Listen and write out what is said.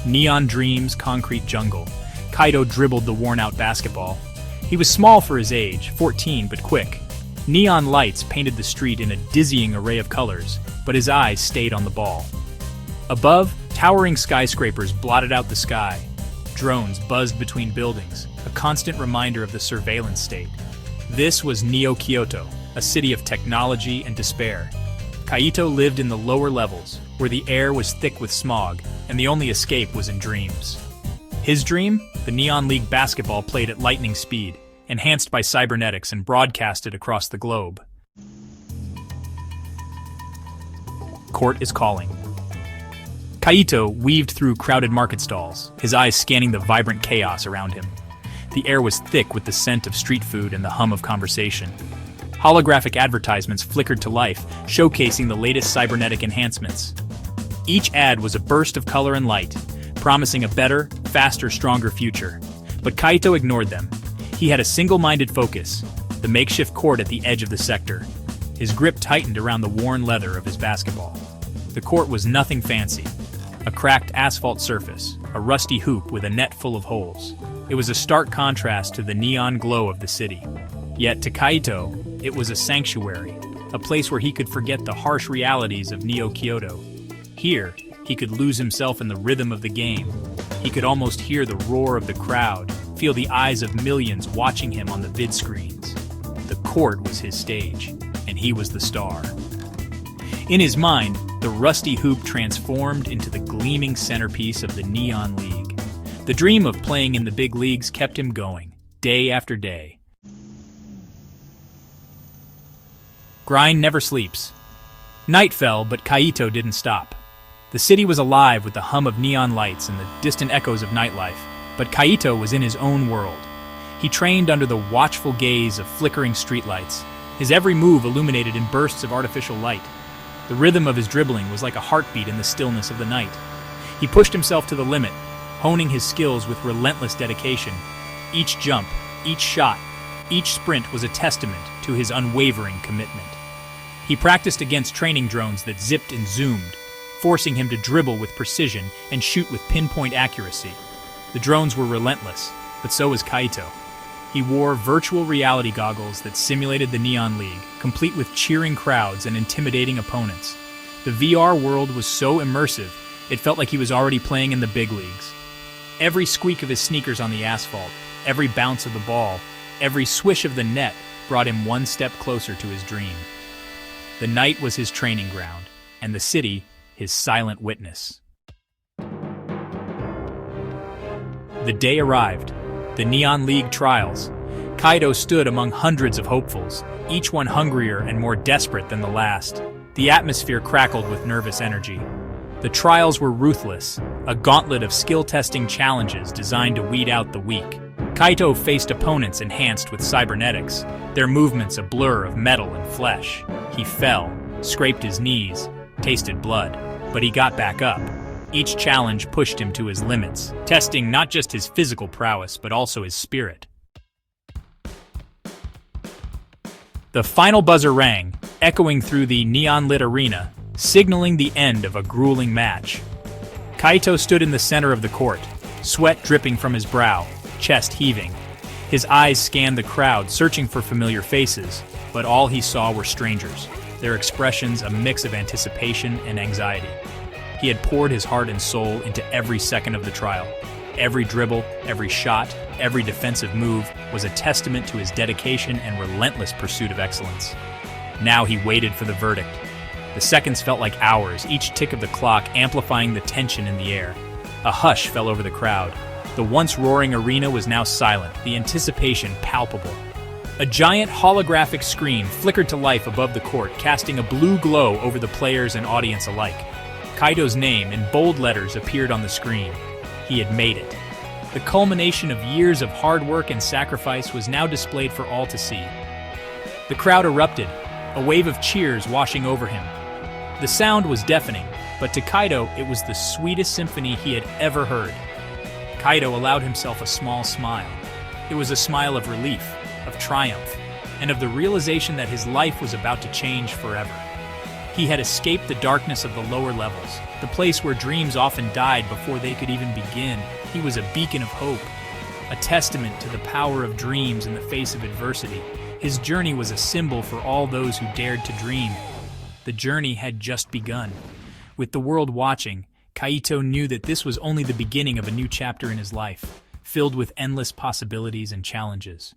Neon dreams, concrete jungle. Kaido dribbled the worn-out basketball. He was small for his age, 14, but quick. Neon lights painted the street in a dizzying array of colors, but his eyes stayed on the ball. Above, towering skyscrapers blotted out the sky. Drones buzzed between buildings, a constant reminder of the surveillance state. This was Neo Kyoto, a city of technology and despair. Kaito lived in the lower levels, where the air was thick with smog, and the only escape was in dreams. His dream? The Neon League basketball played at lightning speed, enhanced by cybernetics and broadcasted across the globe. Court is calling. Kaito weaved through crowded market stalls, his eyes scanning the vibrant chaos around him. The air was thick with the scent of street food and the hum of conversation. Holographic advertisements flickered to life, showcasing the latest cybernetic enhancements. Each ad was a burst of color and light, promising a better, faster, stronger future. But Kaito ignored them. He had a single-minded focus, the makeshift court at the edge of the sector. His grip tightened around the worn leather of his basketball. The court was nothing fancy. A cracked asphalt surface, a rusty hoop with a net full of holes. It was a stark contrast to the neon glow of the city. Yet to Kaito, it was a sanctuary, a place where he could forget the harsh realities of Neo Kyoto. Here, he could lose himself in the rhythm of the game. He could almost hear the roar of the crowd, feel the eyes of millions watching him on the vid screens. The court was his stage, and he was the star. In his mind, the rusty hoop transformed into the gleaming centerpiece of the Neon League. The dream of playing in the big leagues kept him going, day after day. Grind never sleeps. Night fell, but Kaito didn't stop. The city was alive with the hum of neon lights and the distant echoes of nightlife, but Kaito was in his own world. He trained under the watchful gaze of flickering streetlights, his every move illuminated in bursts of artificial light. The rhythm of his dribbling was like a heartbeat in the stillness of the night. He pushed himself to the limit, honing his skills with relentless dedication. Each jump, each shot, each sprint was a testament to his unwavering commitment. He practiced against training drones that zipped and zoomed, forcing him to dribble with precision and shoot with pinpoint accuracy. The drones were relentless, but so was Kaito. He wore virtual reality goggles that simulated the Neon League, complete with cheering crowds and intimidating opponents. The VR world was so immersive, it felt like he was already playing in the big leagues. Every squeak of his sneakers on the asphalt, every bounce of the ball, every swish of the net brought him one step closer to his dream. The night was his training ground, and the city his silent witness. The day arrived. The Neon League trials. Kaito stood among hundreds of hopefuls, each one hungrier and more desperate than the last. The atmosphere crackled with nervous energy. The trials were ruthless, a gauntlet of skill-testing challenges designed to weed out the weak. Kaito faced opponents enhanced with cybernetics, their movements a blur of metal and flesh. He fell, scraped his knees, tasted blood, but he got back up. Each challenge pushed him to his limits, testing not just his physical prowess, but also his spirit. The final buzzer rang, echoing through the neon-lit arena, signaling the end of a grueling match. Kaito stood in the center of the court, sweat dripping from his brow, chest heaving. His eyes scanned the crowd, searching for familiar faces, but all he saw were strangers, their expressions a mix of anticipation and anxiety. He had poured his heart and soul into every second of the trial. Every dribble, every shot, every defensive move was a testament to his dedication and relentless pursuit of excellence. Now he waited for the verdict. The seconds felt like hours, each tick of the clock amplifying the tension in the air. A hush fell over the crowd. The once roaring arena was now silent, the anticipation palpable. A giant holographic screen flickered to life above the court, casting a blue glow over the players and audience alike. Kaito's name in bold letters appeared on the screen. He had made it. The culmination of years of hard work and sacrifice was now displayed for all to see. The crowd erupted, a wave of cheers washing over him. The sound was deafening, but to Kaito it was the sweetest symphony he had ever heard. Kaito allowed himself a small smile. It was a smile of relief, of triumph, and of the realization that his life was about to change forever. He had escaped the darkness of the lower levels, the place where dreams often died before they could even begin. He was a beacon of hope, a testament to the power of dreams in the face of adversity. His journey was a symbol for all those who dared to dream. The journey had just begun. With the world watching, Kaito knew that this was only the beginning of a new chapter in his life, filled with endless possibilities and challenges.